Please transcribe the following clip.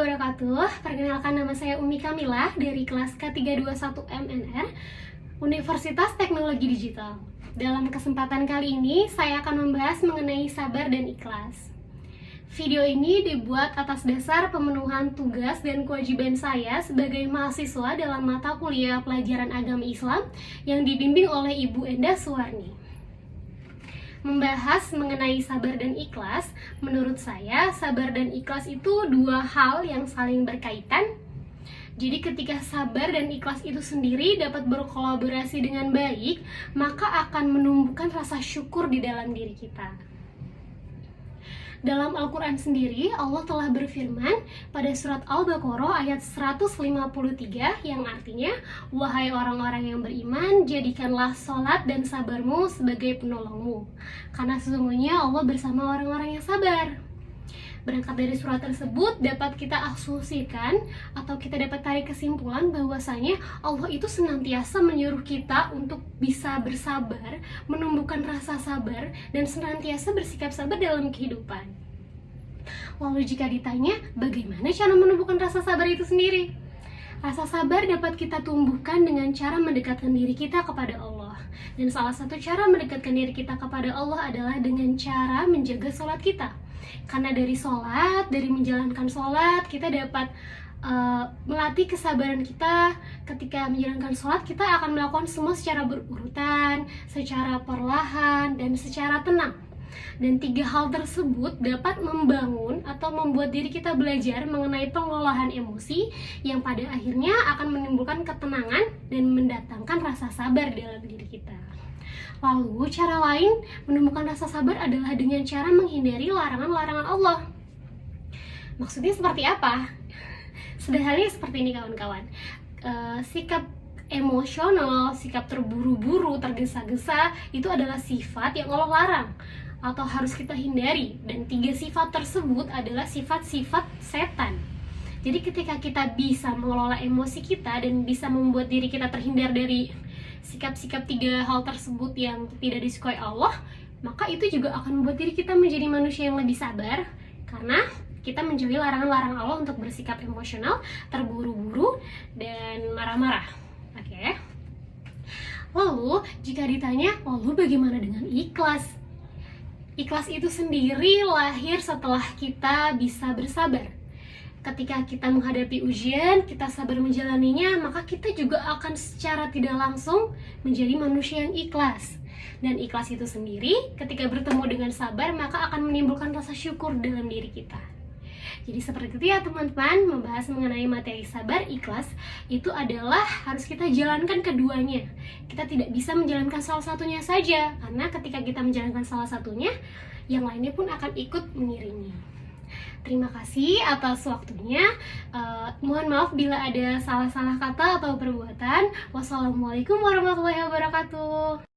wabarakatuh. Perkenalkan, nama saya Umi Kamila dari kelas K321 MNR Universitas Teknologi Digital. Dalam kesempatan kali ini, saya akan membahas mengenai sabar dan ikhlas. Video ini dibuat atas dasar pemenuhan tugas dan kewajiban saya sebagai mahasiswa dalam mata kuliah pelajaran agama Islam yang dibimbing oleh Ibu Enda Suwarni. Membahas mengenai sabar dan ikhlas, menurut saya sabar dan ikhlas itu dua hal yang saling berkaitan. Jadi ketika sabar dan ikhlas itu sendiri dapat berkolaborasi dengan baik, maka akan menumbuhkan rasa syukur di dalam diri kita. Dalam Al-Quran sendiri, Allah telah berfirman pada surat Al-Baqarah ayat 153 yang artinya, "Wahai orang-orang yang beriman, jadikanlah sholat dan sabarmu sebagai penolongmu, karena sesungguhnya Allah bersama orang-orang yang sabar." Berangkat dari surat tersebut dapat kita asumsikan atau kita dapat tarik kesimpulan bahwasanya Allah itu senantiasa menyuruh kita untuk bisa bersabar, menumbuhkan rasa sabar, dan senantiasa bersikap sabar dalam kehidupan. Lalu jika ditanya bagaimana cara menumbuhkan rasa sabar itu sendiri? Rasa sabar dapat kita tumbuhkan dengan cara mendekatkan diri kita kepada Allah. Dan salah satu cara mendekatkan diri kita kepada Allah adalah dengan cara menjaga sholat kita. Karena dari sholat, dari menjalankan sholat, kita dapat melatih kesabaran kita. Ketika menjalankan sholat, kita akan melakukan semua secara berurutan, secara perlahan, dan secara tenang. Dan tiga hal tersebut dapat membangun atau membuat diri kita belajar mengenai pengolahan emosi yang pada akhirnya akan menimbulkan ketenangan dan mendatangkan rasa sabar dalam diri kita. Lalu cara lain menumbuhkan rasa sabar adalah dengan cara menghindari larangan-larangan Allah. Maksudnya seperti apa? Sederhananya seperti ini kawan-kawan. Sikap emosional, sikap terburu-buru, tergesa-gesa itu adalah sifat yang Allah larang atau harus kita hindari, dan tiga sifat tersebut adalah sifat-sifat setan. Jadi ketika kita bisa mengelola emosi kita dan bisa membuat diri kita terhindar dari sikap-sikap tiga hal tersebut yang tidak disukai Allah, maka itu juga akan membuat diri kita menjadi manusia yang lebih sabar, karena kita menjauhi larangan-larangan Allah untuk bersikap emosional, terburu-buru, dan marah-marah. Oke. Lalu jika ditanya, lalu bagaimana dengan ikhlas? Ikhlas itu sendiri lahir setelah kita bisa bersabar. Ketika kita menghadapi ujian, kita sabar menjalaninya, maka kita juga akan secara tidak langsung menjadi manusia yang ikhlas. Dan ikhlas itu sendiri, ketika bertemu dengan sabar, maka akan menimbulkan rasa syukur dalam diri kita. Jadi seperti itu ya teman-teman, membahas mengenai materi sabar, ikhlas, itu adalah harus kita jalankan keduanya. Kita tidak bisa menjalankan salah satunya saja, karena ketika kita menjalankan salah satunya, yang lainnya pun akan ikut mengiringi. Terima kasih atas waktunya. Mohon maaf bila ada salah-salah kata atau perbuatan. Wassalamualaikum warahmatullahi wabarakatuh.